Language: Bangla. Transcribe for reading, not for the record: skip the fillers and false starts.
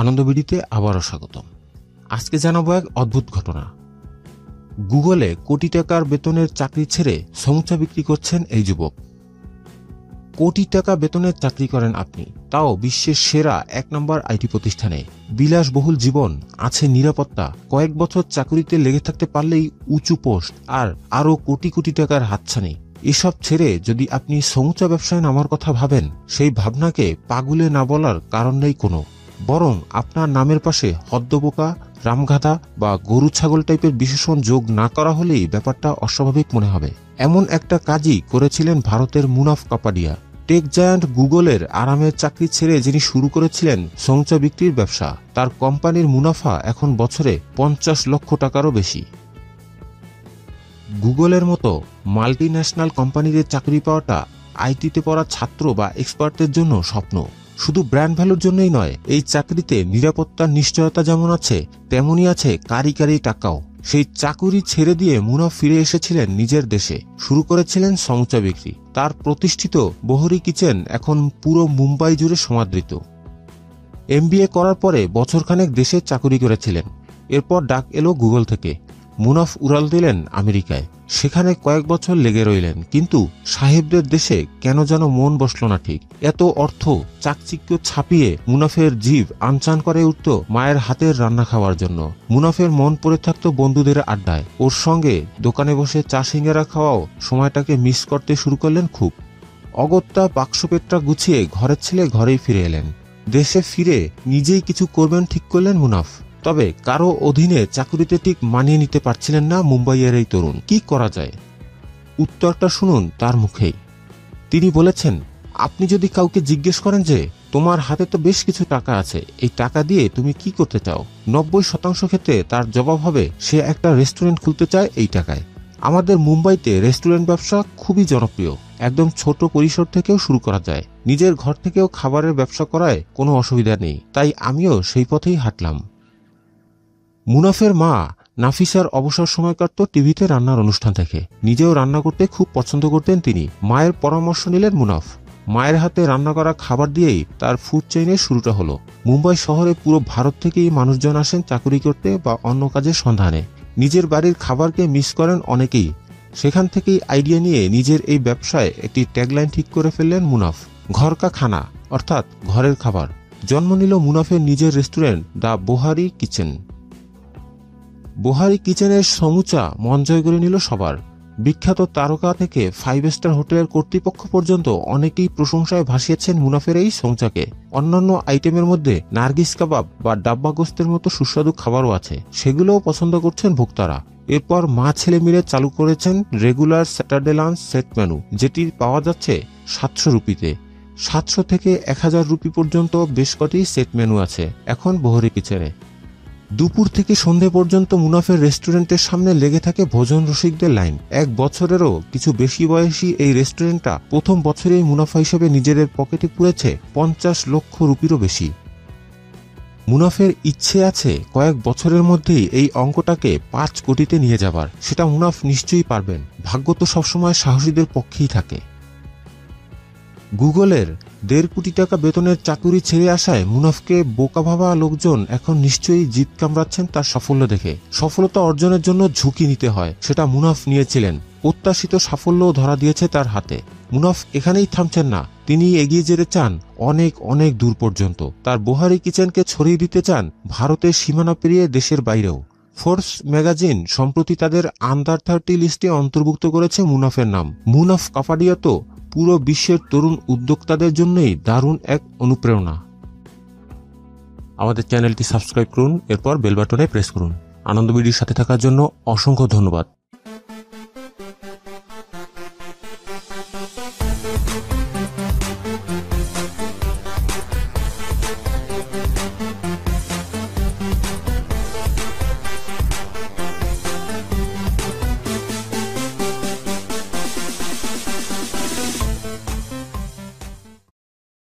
আনন্দবিডিতে আবারও স্বাগতম। আজকে জানাবো এক অদ্ভুত ঘটনা। গুগলে কোটি টাকার বেতনের চাকরি ছেড়ে সমুচা বিক্রি করছেন এই যুবক। কোটি টাকা বেতনের চাকরি করেন আপনি, তাও বিশ্বের সেরা 1 নম্বর আইটি প্রতিষ্ঠানে। বিলাসবহুল জীবন, আছে নিরাপত্তা, কয়েক বছর চাকরিতে লেগে থাকতে পারলেই উঁচু পোস্ট আর আরও কোটি কোটি টাকার হাতছানি। এসব ছেড়ে যদি আপনি সমুচা ব্যবসায় নামার কথা ভাবেন, সেই ভাবনাকে পাগুলে না বলার কারণ নেই কোনো। বরং আপনার নামের পাশে হদ্দবোকা, রামগাধা বা গরু ছাগল টাইপের বিশেষণ যোগ না করা হলেই ব্যাপারটা অস্বাভাবিক মনে হবে। এমন একটা কাজই করেছিলেন ভারতের মুনাফ কাপাডিয়া। টেক জায়ান্ট গুগলের আরামের চাকরি ছেড়ে যিনি শুরু করেছিলেন সমুচা বিক্রির ব্যবসা, তার কোম্পানির মুনাফা এখন বছরে 50 লক্ষ টাকারও বেশি। গুগলের মতো মাল্টি ন্যাশনাল কোম্পানিতে চাকরি পাওয়াটা আইটিতে পড়া ছাত্র বা এক্সপার্টদের জন্য স্বপ্ন। শুধু ব্র্যান্ড ভ্যালুর জন্যই নয়, এই চাকরিতে নিরাপত্তার নিশ্চয়তা যেমন আছে, তেমনই আছে কারি কারি টাকাও। সেই চাকুরি ছেড়ে দিয়ে মুনাফ ফিরে এসেছিলেন নিজের দেশে, শুরু করেছিলেন সমুচা বিক্রি। তার প্রতিষ্ঠিত বহরি কিচেন এখন পুরো মুম্বাই জুড়ে সমাদৃত। MBA করার পরে বছরখানেক দেশে চাকুরি করেছিলেন। এরপর ডাক এলো গুগল থেকে। মুনাফ উড়াল দিলেন আমেরিকায়। সেখানে কয়েক বছর লেগে রইলেন, কিন্তু সাহেবদের দেশে কেন যেন মন বসল না ঠিক। এত অর্থ, চাকচিক্য ছাপিয়ে মুনাফের জিভ আনচান করে উঠত মায়ের হাতের রান্না খাওয়ার জন্য। মুনাফের মন পড়ে থাকত বন্ধুদের আড্ডায়। ওর সঙ্গে দোকানে বসে চা সিঙ্গারা খাওয়াও সময়টাকে মিস করতে শুরু করলেন খুব। অগত্যা বাক্সপেটটা গুছিয়ে ঘরের ছেলে ঘরেই ফিরে এলেন। দেশে ফিরে নিজেই কিছু করবেন ঠিক করলেন মুনাফ। তবে কারো অধীনে চাকুরিতে ঠিক মানিয়ে নিতে পারছিলেন না মুম্বাইয়ের এই তরুণ। কি করা যায়? উত্তরটা শুনুন তার মুখেই। তিনি বলেছেন, আপনি যদি কাউকে জিজ্ঞেস করেন যে তোমার হাতে তো বেশ কিছু টাকা আছে, এই টাকা দিয়ে তুমি কি করতে চাও, 90% ক্ষেত্রে তার জবাব হবে সে একটা রেস্টুরেন্ট খুলতে চায় এই টাকায়। আমাদের মুম্বাইতে রেস্টুরেন্ট ব্যবসা খুবই জনপ্রিয়। একদম ছোট পরিসর থেকেও শুরু করা যায়। নিজের ঘর থেকেও খাবারের ব্যবসা করায় কোনো অসুবিধা নেই। তাই আমিও সেই পথেই হাঁটলাম। মুনাফের মা নাফিসার অবসর সময় কাটত টিভিতে রান্নার অনুষ্ঠান থেকে। নিজেও রান্না করতে খুব পছন্দ করতেন তিনি। মায়ের পরামর্শ নিলেন মুনাফ। মায়ের হাতে রান্না করা খাবার দিয়েই তার ফুড চেইনের শুরুটা হলো। মুম্বাই শহরে পুরো ভারত থেকেই মানুষজন আসেন চাকুরি করতে বা অন্য কাজের সন্ধানে। নিজের বাড়ির খাবারকে মিস করেন অনেকেই। সেখান থেকেই আইডিয়া নিয়ে নিজের এই ব্যবসায় একটি ট্যাগলাইন ঠিক করে ফেললেন মুনাফ, ঘর কা খানা, অর্থাৎ ঘরের খাবার। জন্ম নিল মুনাফের নিজের রেস্টুরেন্ট দ্য বোহারি কিচেন। বোহারি কিচেনের সমুচা মন জয় করে নিল সবার। বিখ্যাত তারকা থেকে 5 স্টার হোটেলের কর্তৃপক্ষ পর্যন্ত অনেকেই প্রশংসায় ভাসিয়েছেন মুনাফের এই সমুচাকে। অন্যান্য আইটেমের মধ্যে নার্গিস কাবাব বা ডাব্বা গোস্তের মতো সুস্বাদু খাবারও আছে, সেগুলোও পছন্দ করছেন ভোক্তারা। এরপর মা ছেলে মিলে চালু করেছেন regular Saturday lunch set menu, যেটি পাওয়া যাচ্ছে 700 রুপিতে। 700 থেকে 1000 রুপি পর্যন্ত বেশ কটি সেট মেনু আছে এখন বোহারি কিচেনে। দুপুর থেকে সন্ধে পর্যন্ত মুনাফের রেস্টুরেন্টের সামনে লেগে থাকে ভোজন রসিকদের লাইন। 1 বছরেরও কিছু বেশি বয়সী এই রেস্টুরেন্টটা প্রথম বছরেই মুনাফা হিসেবে নিজেদের পকেটে পুরেছে 50 লক্ষ রুপিরও বেশি। মুনাফের ইচ্ছে আছে কয়েক বছরের মধ্যেই এই অঙ্কটাকে 5 কোটিতে নিয়ে যাবার। সেটা মুনাফ নিশ্চয়ই পারবেন। ভাগ্য তো সবসময় সাহসীদের পক্ষেই থাকে। গুগলের 1.5 কোটি টাকা বেতনের চাকুরি ছেড়ে আসায় মুনাফকে বোকা ভাবা লোকজন এখন নিশ্চয়ই জিদ কামড়াচ্ছেন তার সাফল্য দেখে। সফলতা অর্জনের জন্য ঝুঁকি নিতে হয়, সেটা মুনাফ নিয়েছিলেন। প্রত্যাশিত সাফল্যও ধরা দিয়েছে তার হাতে। মুনাফ এখানেই থামছেন না, তিনি এগিয়ে যেতে চান অনেক অনেক দূর পর্যন্ত। তার বোহারি কিচেনকে ছড়িয়ে দিতে চান ভারতের সীমানা পেরিয়ে দেশের বাইরেও। ফোর্বস ম্যাগাজিন সম্প্রতি তাদের আন্ডার 30 লিস্টে অন্তর্ভুক্ত করেছে মুনাফের নাম। মুনাফ কাপাডিয়া তো পুরো বিশ্বের তরুণ উদ্যোক্তাদের জন্যই দারুণ এক অনুপ্রেরণা। আমাদের চ্যানেলটি সাবস্ক্রাইব করুন, এরপর বেল বাটনে প্রেস করুন। আনন্দবিডির সাথে থাকার জন্য অসংখ্য ধন্যবাদ।